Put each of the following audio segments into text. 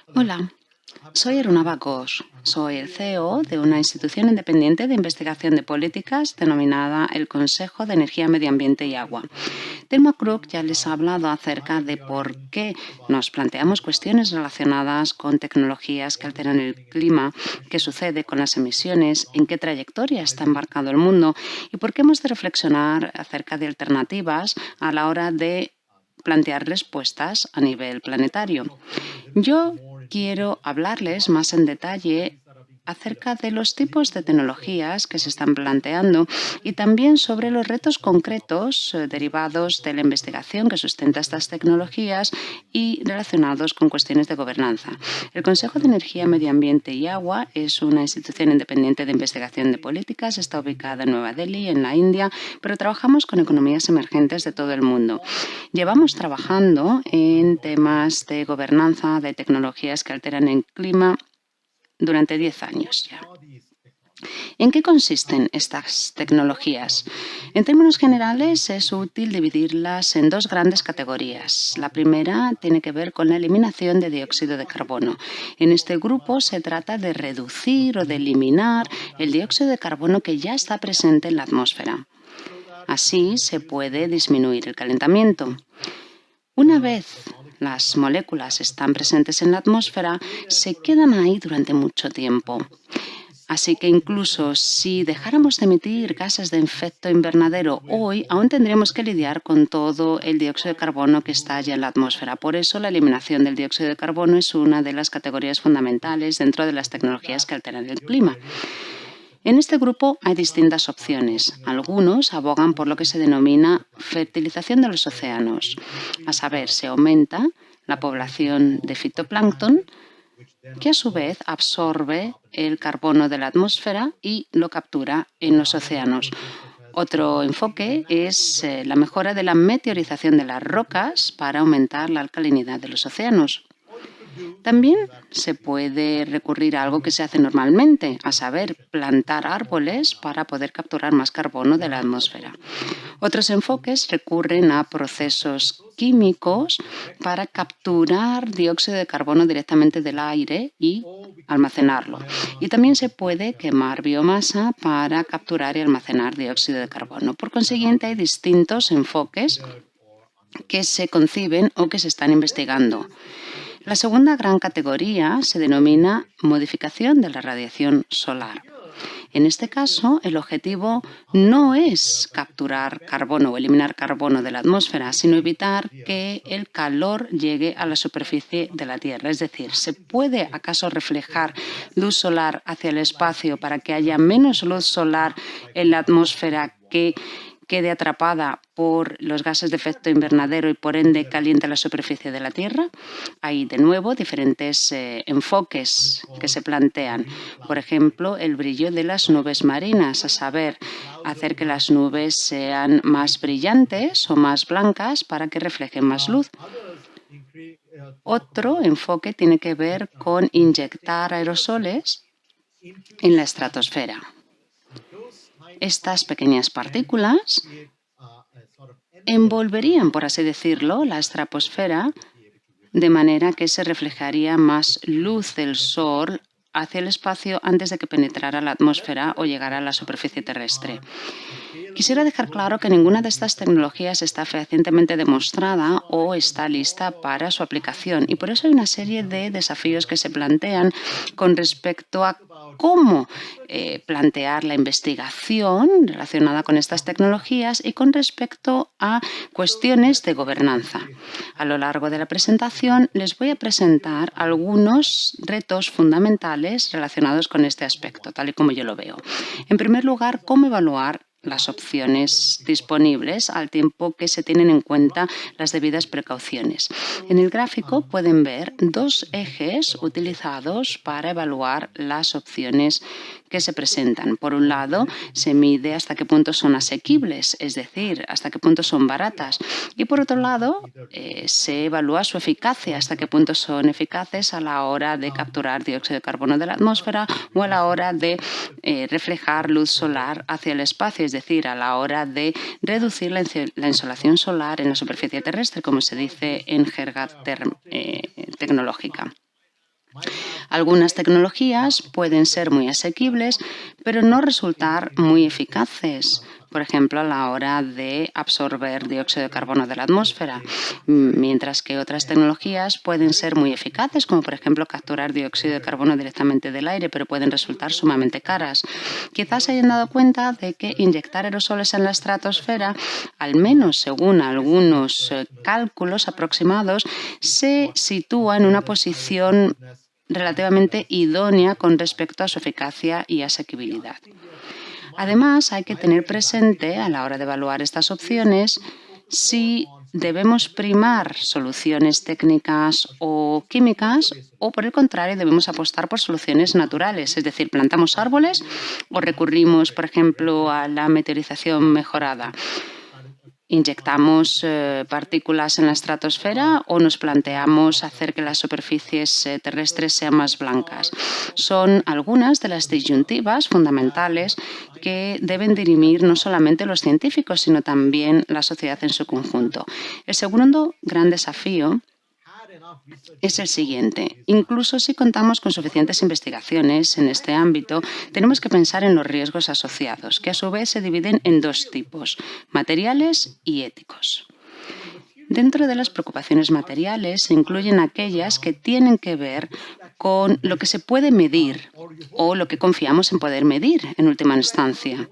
Hola, soy Arunava Ghosh. Soy el CEO de una institución independiente de investigación de políticas denominada el Consejo de Energía, Medio Ambiente y Agua. Telma Kruk ya les ha hablado acerca de por qué nos planteamos cuestiones relacionadas con tecnologías que alteran el clima, qué sucede con las emisiones, en qué trayectoria está embarcado el mundo y por qué hemos de reflexionar acerca de alternativas a la hora de plantear respuestas a nivel planetario. Yo quiero hablarles más en detalle acerca de los tipos de tecnologías que se están planteando y también sobre los retos concretos derivados de la investigación que sustenta estas tecnologías y relacionados con cuestiones de gobernanza. El Consejo de Energía, Medio Ambiente y Agua es una institución independiente de investigación de políticas. Está ubicada en Nueva Delhi, en la India, pero trabajamos con economías emergentes de todo el mundo. Llevamos trabajando en temas de gobernanza, de tecnologías que alteran el clima durante 10 años ya. ¿En qué consisten estas tecnologías? En términos generales, es útil dividirlas en dos grandes categorías. La primera tiene que ver con la eliminación de dióxido de carbono. En este grupo se trata de reducir o de eliminar el dióxido de carbono que ya está presente en la atmósfera. Así se puede disminuir el calentamiento. Una vez las moléculas están presentes en la atmósfera, se quedan ahí durante mucho tiempo. Así que incluso si dejáramos de emitir gases de efecto invernadero hoy, aún tendremos que lidiar con todo el dióxido de carbono que está ya en la atmósfera. Por eso, la eliminación del dióxido de carbono es una de las categorías fundamentales dentro de las tecnologías que alteran el clima. En este grupo hay distintas opciones. Algunos abogan por lo que se denomina fertilización de los océanos. A saber, se aumenta la población de fitoplancton, que a su vez absorbe el carbono de la atmósfera y lo captura en los océanos. Otro enfoque es la mejora de la meteorización de las rocas para aumentar la alcalinidad de los océanos. También se puede recurrir a algo que se hace normalmente, a saber, plantar árboles para poder capturar más carbono de la atmósfera. Otros enfoques recurren a procesos químicos para capturar dióxido de carbono directamente del aire y almacenarlo. Y también se puede quemar biomasa para capturar y almacenar dióxido de carbono. Por consiguiente, hay distintos enfoques que se conciben o que se están investigando. La segunda gran categoría se denomina modificación de la radiación solar. En este caso, el objetivo no es capturar carbono o eliminar carbono de la atmósfera, sino evitar que el calor llegue a la superficie de la Tierra. Es decir, ¿se puede acaso reflejar luz solar hacia el espacio para que haya menos luz solar en la atmósfera que quede atrapada por los gases de efecto invernadero y por ende caliente la superficie de la Tierra? Hay de nuevo diferentes enfoques que se plantean. Por ejemplo, el brillo de las nubes marinas, a saber, hacer que las nubes sean más brillantes o más blancas para que reflejen más luz. Otro enfoque tiene que ver con inyectar aerosoles en la estratosfera. Estas pequeñas partículas envolverían, por así decirlo, la estratosfera de manera que se reflejaría más luz del Sol hacia el espacio antes de que penetrara la atmósfera o llegara a la superficie terrestre. Quisiera dejar claro que ninguna de estas tecnologías está fehacientemente demostrada o está lista para su aplicación y por eso hay una serie de desafíos que se plantean con respecto a cómo plantear la investigación relacionada con estas tecnologías y con respecto a cuestiones de gobernanza. A lo largo de la presentación les voy a presentar algunos retos fundamentales relacionados con este aspecto, tal y como yo lo veo. En primer lugar, cómo evaluar las opciones disponibles al tiempo que se tienen en cuenta las debidas precauciones. En el gráfico pueden ver dos ejes utilizados para evaluar las opciones que se presentan. Por un lado, se mide hasta qué punto son asequibles, es decir, hasta qué punto son baratas. Y por otro lado, se evalúa su eficacia, hasta qué punto son eficaces a la hora de capturar dióxido de carbono de la atmósfera o a la hora de reflejar luz solar hacia el espacio, es decir, a la hora de reducir la insolación solar en la superficie terrestre, como se dice en jerga tecnológica. Algunas tecnologías pueden ser muy asequibles, pero no resultar muy eficaces, por ejemplo, a la hora de absorber dióxido de carbono de la atmósfera, mientras que otras tecnologías pueden ser muy eficaces, como por ejemplo capturar dióxido de carbono directamente del aire, pero pueden resultar sumamente caras. Quizás se hayan dado cuenta de que inyectar aerosoles en la estratosfera, al menos según algunos cálculos aproximados, se sitúa en una posición relativamente idónea con respecto a su eficacia y asequibilidad. Además, hay que tener presente a la hora de evaluar estas opciones si debemos primar soluciones técnicas o químicas o, por el contrario, debemos apostar por soluciones naturales, es decir, plantamos árboles o recurrimos, por ejemplo, a la meteorización mejorada. ¿Inyectamos partículas en la estratosfera o nos planteamos hacer que las superficies terrestres sean más blancas? Son algunas de las disyuntivas fundamentales que deben dirimir no solamente los científicos, sino también la sociedad en su conjunto. El segundo gran desafío es el siguiente. Incluso si contamos con suficientes investigaciones en este ámbito, tenemos que pensar en los riesgos asociados, que a su vez se dividen en dos tipos, materiales y éticos. Dentro de las preocupaciones materiales se incluyen aquellas que tienen que ver con lo que se puede medir o lo que confiamos en poder medir en última instancia.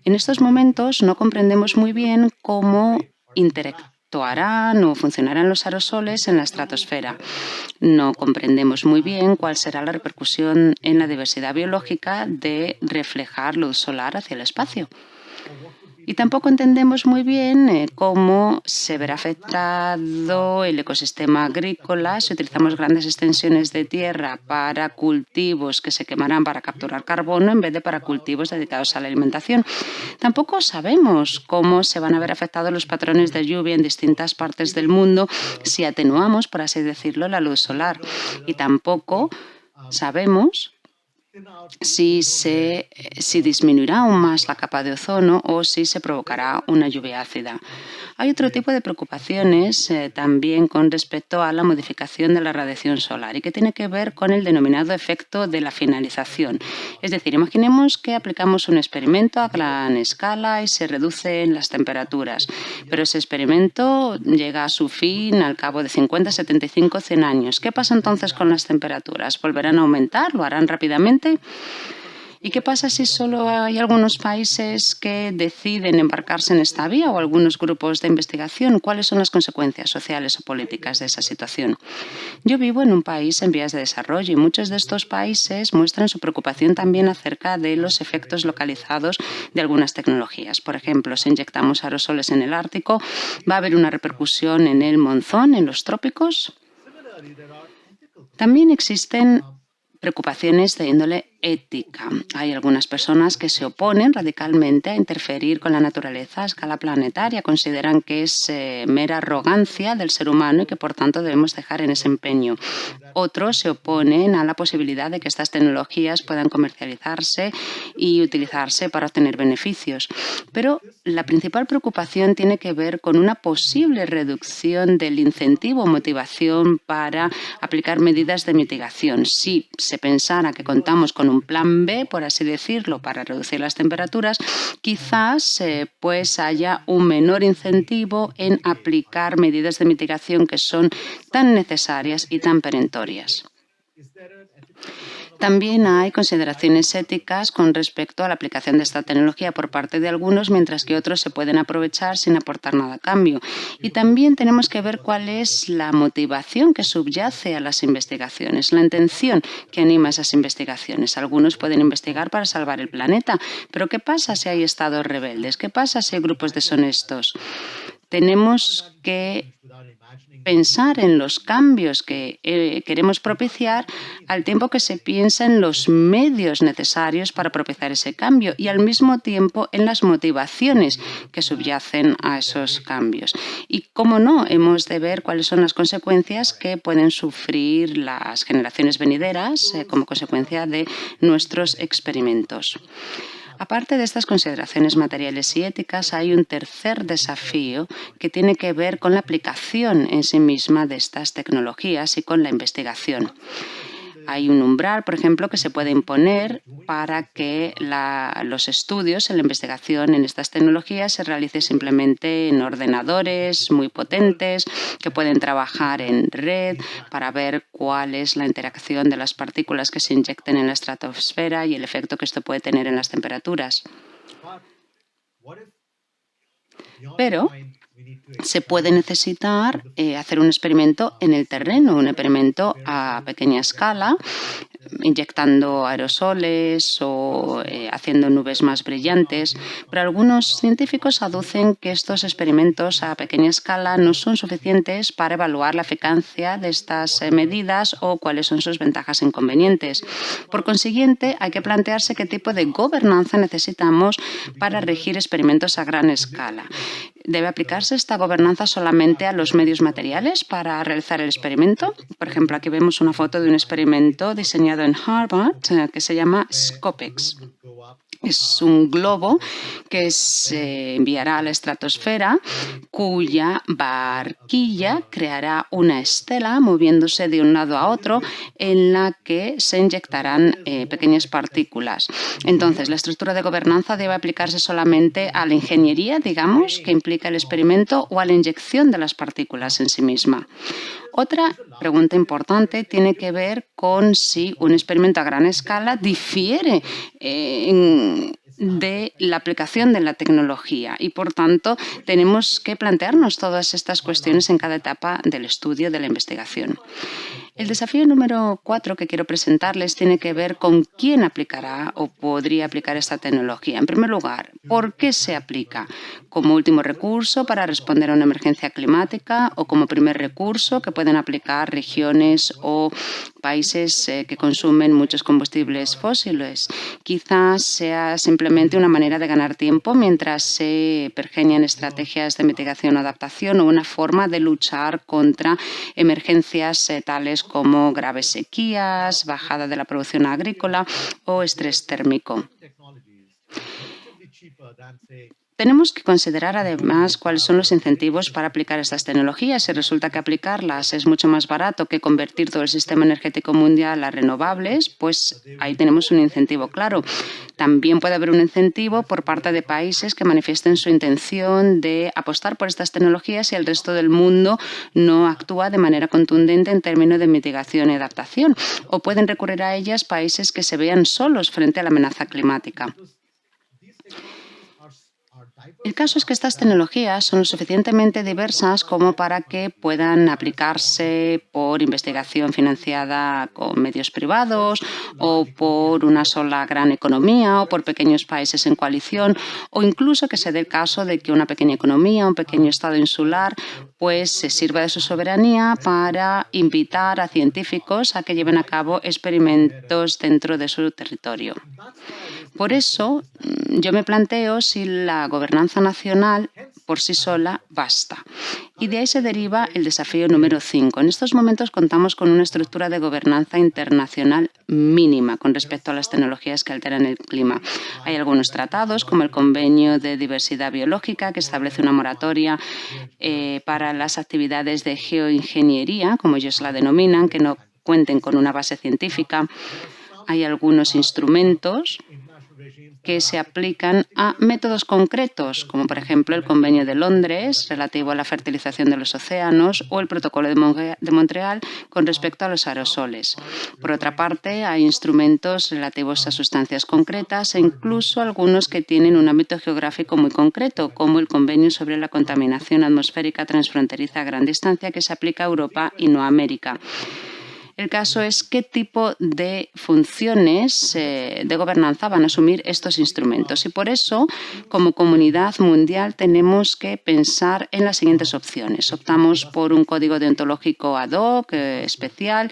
En estos momentos no comprendemos muy bien cómo interactuarán o funcionarán los aerosoles en la estratosfera. No comprendemos muy bien cuál será la repercusión en la diversidad biológica de reflejar luz solar hacia el espacio. Y tampoco entendemos muy bien cómo se verá afectado el ecosistema agrícola si utilizamos grandes extensiones de tierra para cultivos que se quemarán para capturar carbono en vez de para cultivos dedicados a la alimentación. Tampoco sabemos cómo se van a ver afectados los patrones de lluvia en distintas partes del mundo si atenuamos, por así decirlo, la luz solar. Y tampoco sabemos si disminuirá aún más la capa de ozono o si se provocará una lluvia ácida. Hay otro tipo de preocupaciones también con respecto a la modificación de la radiación solar y que tiene que ver con el denominado efecto de la finalización. Es decir, imaginemos que aplicamos un experimento a gran escala y se reducen las temperaturas, pero ese experimento llega a su fin al cabo de 50, 75, 100 años. ¿Qué pasa entonces con las temperaturas? ¿Volverán a aumentar? ¿Lo harán rápidamente? ¿Y qué pasa si solo hay algunos países que deciden embarcarse en esta vía o algunos grupos de investigación? ¿Cuáles son las consecuencias sociales o políticas de esa situación? Yo vivo en un país en vías de desarrollo y muchos de estos países muestran su preocupación también acerca de los efectos localizados de algunas tecnologías. Por ejemplo, si inyectamos aerosoles en el Ártico, ¿va a haber una repercusión en el monzón, en los trópicos? También existen preocupaciones de índole ética. Hay algunas personas que se oponen radicalmente a interferir con la naturaleza a escala planetaria. Consideran que es mera arrogancia del ser humano y que por tanto debemos dejar en ese empeño. Otros se oponen a la posibilidad de que estas tecnologías puedan comercializarse y utilizarse para obtener beneficios. Pero la principal preocupación tiene que ver con una posible reducción del incentivo o motivación para aplicar medidas de mitigación. Si se pensara que contamos con un plan B, por así decirlo, para reducir las temperaturas, quizás pues haya un menor incentivo en aplicar medidas de mitigación que son tan necesarias y tan perentorias. También hay consideraciones éticas con respecto a la aplicación de esta tecnología por parte de algunos, mientras que otros se pueden aprovechar sin aportar nada a cambio. Y también tenemos que ver cuál es la motivación que subyace a las investigaciones, la intención que anima esas investigaciones. Algunos pueden investigar para salvar el planeta, pero ¿qué pasa si hay estados rebeldes? ¿Qué pasa si hay grupos deshonestos? Tenemos que pensar en los cambios que queremos propiciar al tiempo que se piensa en los medios necesarios para propiciar ese cambio y al mismo tiempo en las motivaciones que subyacen a esos cambios. Y, cómo no, hemos de ver cuáles son las consecuencias que pueden sufrir las generaciones venideras como consecuencia de nuestros experimentos. Aparte de estas consideraciones materiales y éticas, hay un tercer desafío que tiene que ver con la aplicación en sí misma de estas tecnologías y con la investigación. Hay un umbral, por ejemplo, que se puede imponer para que los estudios, la investigación en estas tecnologías se realice simplemente en ordenadores muy potentes que pueden trabajar en red para ver cuál es la interacción de las partículas que se inyecten en la estratosfera y el efecto que esto puede tener en las temperaturas. Pero se puede necesitar hacer un experimento en el terreno, un experimento a pequeña escala, inyectando aerosoles o haciendo nubes más brillantes, pero algunos científicos aducen que estos experimentos a pequeña escala no son suficientes para evaluar la eficacia de estas medidas o cuáles son sus ventajas e inconvenientes. Por consiguiente, hay que plantearse qué tipo de gobernanza necesitamos para regir experimentos a gran escala. ¿Debe aplicarse esta gobernanza solamente a los medios materiales para realizar el experimento? Por ejemplo, aquí vemos una foto de un experimento diseñado en Harvard que se llama SCOPEX. Es un globo que se enviará a la estratosfera, cuya barquilla creará una estela moviéndose de un lado a otro en la que se inyectarán pequeñas partículas. Entonces, la estructura de gobernanza debe aplicarse solamente a la ingeniería, digamos, que implica el experimento, o a la inyección de las partículas en sí misma. Otra pregunta importante tiene que ver con si un experimento a gran escala difiere de la aplicación de la tecnología y, por tanto, tenemos que plantearnos todas estas cuestiones en cada etapa del estudio de la investigación. El desafío número 4 que quiero presentarles tiene que ver con quién aplicará o podría aplicar esta tecnología. En primer lugar, ¿por qué se aplica? ¿Como último recurso para responder a una emergencia climática o como primer recurso que pueden aplicar regiones o países que consumen muchos combustibles fósiles? Quizás sea simplemente una manera de ganar tiempo mientras se pergeñan estrategias de mitigación o adaptación, o una forma de luchar contra emergencias tales como graves sequías, bajada de la producción agrícola o estrés térmico. Tenemos que considerar además cuáles son los incentivos para aplicar estas tecnologías. Si resulta que aplicarlas es mucho más barato que convertir todo el sistema energético mundial a renovables, pues ahí tenemos un incentivo claro. También puede haber un incentivo por parte de países que manifiesten su intención de apostar por estas tecnologías si el resto del mundo no actúa de manera contundente en términos de mitigación y adaptación. O pueden recurrir a ellas países que se vean solos frente a la amenaza climática. El caso es que estas tecnologías son lo suficientemente diversas como para que puedan aplicarse por investigación financiada con medios privados, o por una sola gran economía, o por pequeños países en coalición, o incluso que se dé el caso de que una pequeña economía, un pequeño estado insular, pues se sirva de su soberanía para invitar a científicos a que lleven a cabo experimentos dentro de su territorio. Por eso, yo me planteo si la gobernanza nacional por sí sola basta. Y de ahí se deriva el desafío número 5. En estos momentos contamos con una estructura de gobernanza internacional mínima con respecto a las tecnologías que alteran el clima. Hay algunos tratados, como el Convenio de Diversidad Biológica, que establece una moratoria para las actividades de geoingeniería, como ellos la denominan, que no cuenten con una base científica. Hay algunos instrumentos que se aplican a métodos concretos, como por ejemplo el Convenio de Londres relativo a la fertilización de los océanos, o el Protocolo de Montreal con respecto a los aerosoles. Por otra parte, hay instrumentos relativos a sustancias concretas e incluso algunos que tienen un ámbito geográfico muy concreto, como el Convenio sobre la Contaminación Atmosférica Transfronteriza a Gran Distancia, que se aplica a Europa y no a América. El caso es qué tipo de funciones de gobernanza van a asumir estos instrumentos. Y por eso, como comunidad mundial, tenemos que pensar en las siguientes opciones. Optamos por un código deontológico ad hoc, especial,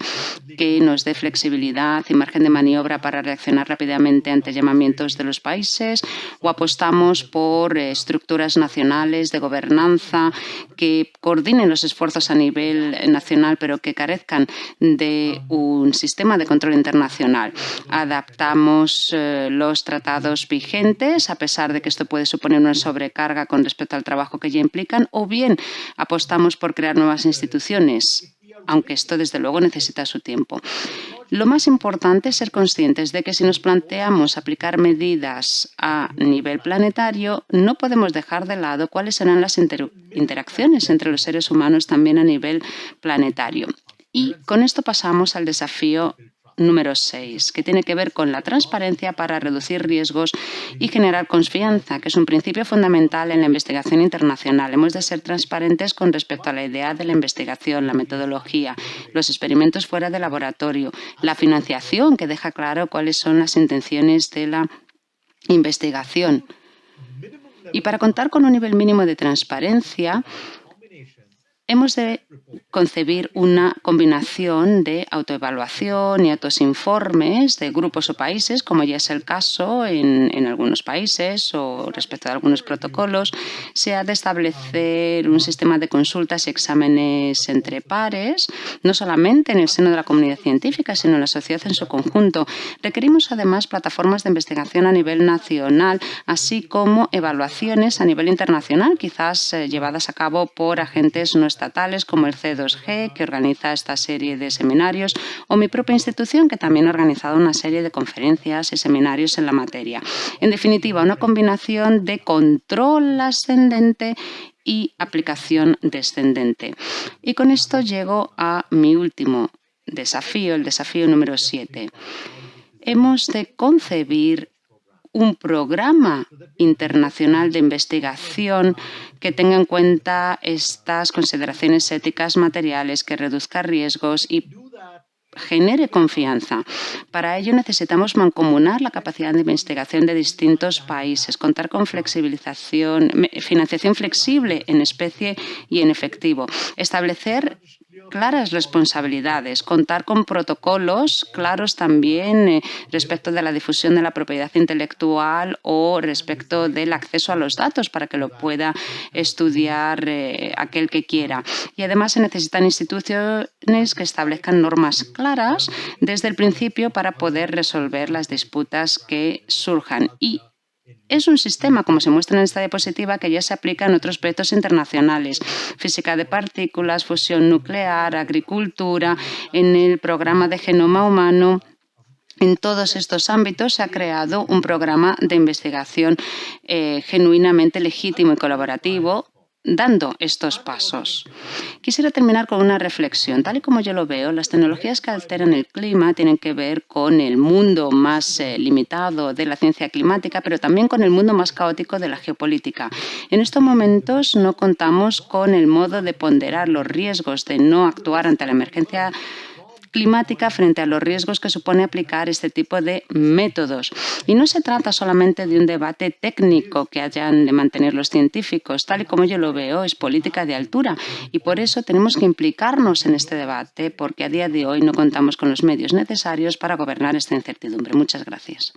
que nos dé flexibilidad y margen de maniobra para reaccionar rápidamente ante llamamientos de los países, o apostamos por estructuras nacionales de gobernanza que coordinen los esfuerzos a nivel nacional, pero que carezcan de un sistema de control internacional. Adaptamos los tratados vigentes, a pesar de que esto puede suponer una sobrecarga con respecto al trabajo que ya implican, o bien apostamos por crear nuevas instituciones, aunque esto desde luego necesita su tiempo. Lo más importante es ser conscientes de que si nos planteamos aplicar medidas a nivel planetario, no podemos dejar de lado cuáles serán las interacciones entre los seres humanos también a nivel planetario. Y con esto pasamos al desafío número 6, que tiene que ver con la transparencia para reducir riesgos y generar confianza, que es un principio fundamental en la investigación internacional. Hemos de ser transparentes con respecto a la idea de la investigación, la metodología, los experimentos fuera de laboratorio, la financiación, que deja claro cuáles son las intenciones de la investigación. Y para contar con un nivel mínimo de transparencia, hemos de concebir una combinación de autoevaluación y autoinformes de grupos o países, como ya es el caso en algunos países o respecto a algunos protocolos. Se ha de establecer un sistema de consultas y exámenes entre pares, no solamente en el seno de la comunidad científica, sino en la sociedad en su conjunto. Requerimos además plataformas de investigación a nivel nacional, así como evaluaciones a nivel internacional, quizás llevadas a cabo por agentes no estatales como el C2G, que organiza esta serie de seminarios, o mi propia institución, que también ha organizado una serie de conferencias y seminarios en la materia. En definitiva, una combinación de control ascendente y aplicación descendente. Y con esto llego a mi último desafío, el desafío número 7. Hemos de concebir un programa internacional de investigación que tenga en cuenta estas consideraciones éticas materiales, que reduzca riesgos y genere confianza. Para ello necesitamos mancomunar la capacidad de investigación de distintos países, contar con financiación flexible en especie y en efectivo, establecer claras responsabilidades, contar con protocolos claros también respecto de la difusión de la propiedad intelectual o respecto del acceso a los datos para que lo pueda estudiar aquel que quiera. Y además se necesitan instituciones que establezcan normas claras desde el principio para poder resolver las disputas que surjan. Y es un sistema, como se muestra en esta diapositiva, que ya se aplica en otros proyectos internacionales: física de partículas, fusión nuclear, agricultura, en el programa de genoma humano. En todos estos ámbitos se ha creado un programa de investigación genuinamente legítimo y colaborativo, dando estos pasos. Quisiera terminar con una reflexión. Tal y como yo lo veo, las tecnologías que alteran el clima tienen que ver con el mundo más limitado de la ciencia climática, pero también con el mundo más caótico de la geopolítica. En estos momentos no contamos con el modo de ponderar los riesgos de no actuar ante la emergencia climática frente a los riesgos que supone aplicar este tipo de métodos. Y no se trata solamente de un debate técnico que hayan de mantener los científicos. Tal y como yo lo veo, es política de altura. Y por eso tenemos que implicarnos en este debate, porque a día de hoy no contamos con los medios necesarios para gobernar esta incertidumbre. Muchas gracias.